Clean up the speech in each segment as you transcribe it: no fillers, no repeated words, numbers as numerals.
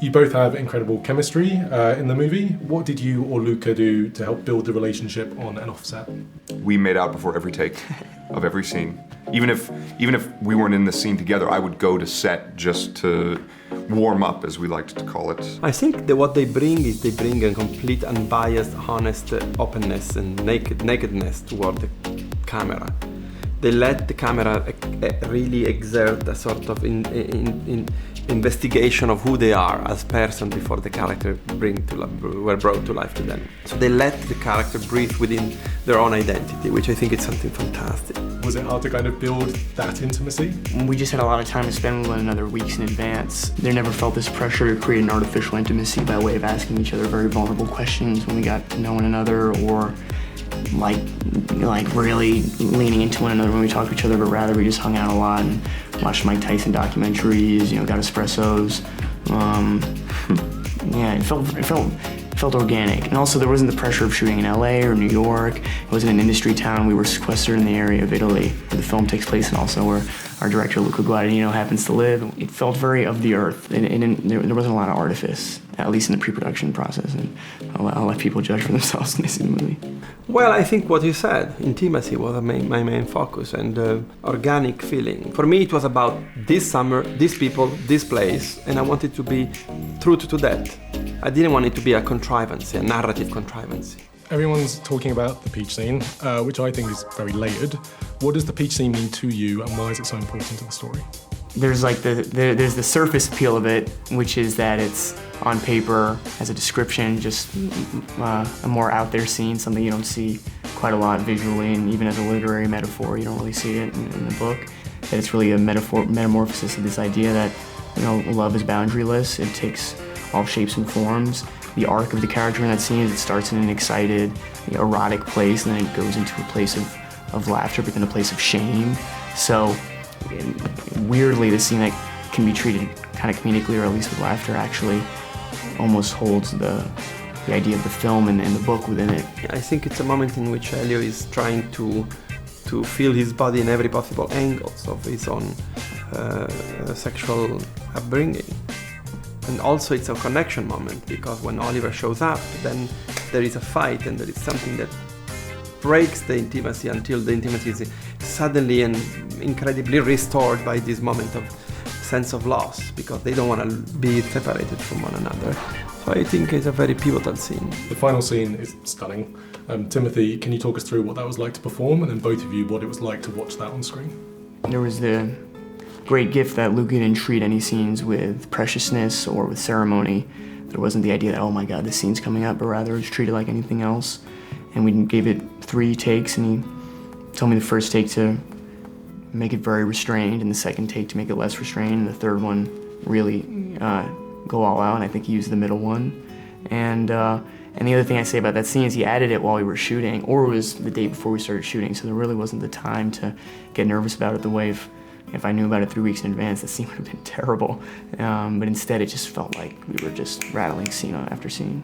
You both have incredible chemistry in the movie. What did you or Luca do to help build the relationship on and off set? We made out before every take of every scene. Even if we weren't in the scene together, I would go to set just to warm up, as we liked to call it. I think that what they bring is they bring a complete, unbiased, honest openness and nakedness toward the camera. They let the camera really exert a sort of investigation of who they are as person before the character were brought to life to them. So they let the character breathe within their own identity, which I think is something fantastic. Was it hard to kind of build that intimacy? We just had a lot of time to spend with one another weeks in advance. There never felt this pressure to create an artificial intimacy by way of asking each other very vulnerable questions when we got to know one another, or like really leaning into one another when we talked to each other, but rather we just hung out a lot and watched Mike Tyson documentaries, got espressos. Yeah, it felt organic. And also there wasn't the pressure of shooting in LA or New York. It wasn't an industry town. We were sequestered in the area of Italy where the film takes place, and also where our director Luca Guadagnino happens to live. It felt very of the earth, and there wasn't a lot of artifice, at least in the pre-production process, and I'll let people judge for themselves when they see the movie. Well, I think what you said, intimacy was my main focus, and organic feeling. For me, it was about this summer, these people, this place, and I wanted to be true to that. I didn't want it to be a contrivance, a narrative contrivance. Everyone's talking about the peach scene, which I think is very layered. What does the peach scene mean to you, and why is it so important to the story? There's like there's the surface appeal of it, which is that it's on paper as a description, just a more out there scene, something you don't see quite a lot visually, and even as a literary metaphor, you don't really see it in the book. That it's really a metamorphosis of this idea that love is boundaryless. It takes all shapes and forms. The arc of the character in that scene is it starts in an excited, erotic place, and then it goes into a place of laughter, but then a place of shame. So weirdly, the scene that can be treated kind of comedically, or at least with laughter, actually almost holds the idea of the film and the book within it. I think it's a moment in which Elio is trying to feel his body in every possible angles of his own sexual upbringing. And also it's a connection moment, because when Oliver shows up, then there is a fight and there is something that breaks the intimacy until the intimacy is suddenly and incredibly restored by this moment of sense of loss, because they don't want to be separated from one another. So I think it's a very pivotal scene. The final scene is stunning. Timothy, can you talk us through what that was like to perform, and then both of you, what it was like to watch that on screen? There was the great gift that Luca didn't treat any scenes with preciousness or with ceremony. There wasn't the idea that, oh my God, this scene's coming up, but rather it was treated like anything else. And we gave it 3 takes, and he told me the first take to make it very restrained, and the second take to make it less restrained, and the third one really go all out, and I think he used the middle one. And the other thing I say about that scene is he added it while we were shooting, or it was the day before we started shooting, so there really wasn't the time to get nervous about it the way if I knew about it 3 weeks in advance, the scene would have been terrible. But instead, it just felt like we were just rattling scene after scene.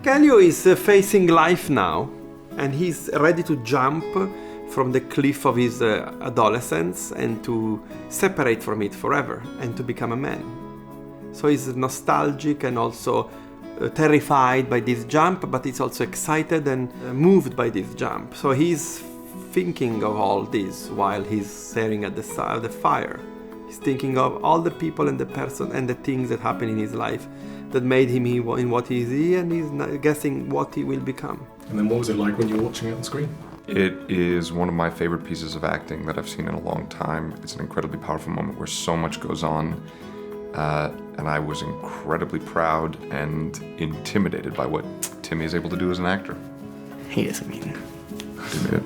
Elio is facing life now, and he's ready to jump from the cliff of his adolescence and to separate from it forever and to become a man. So he's nostalgic and also terrified by this jump, but he's also excited and moved by this jump. So he's thinking of all this while he's staring at the fire. He's thinking of all the people and the person and the things that happen in his life that made him in what he is, and he's guessing what he will become. And then what was it like when you were watching it on screen? It is one of my favorite pieces of acting that I've seen in a long time. It's an incredibly powerful moment where so much goes on, and I was incredibly proud and intimidated by what Timmy is able to do as an actor. He doesn't mean it. He did it.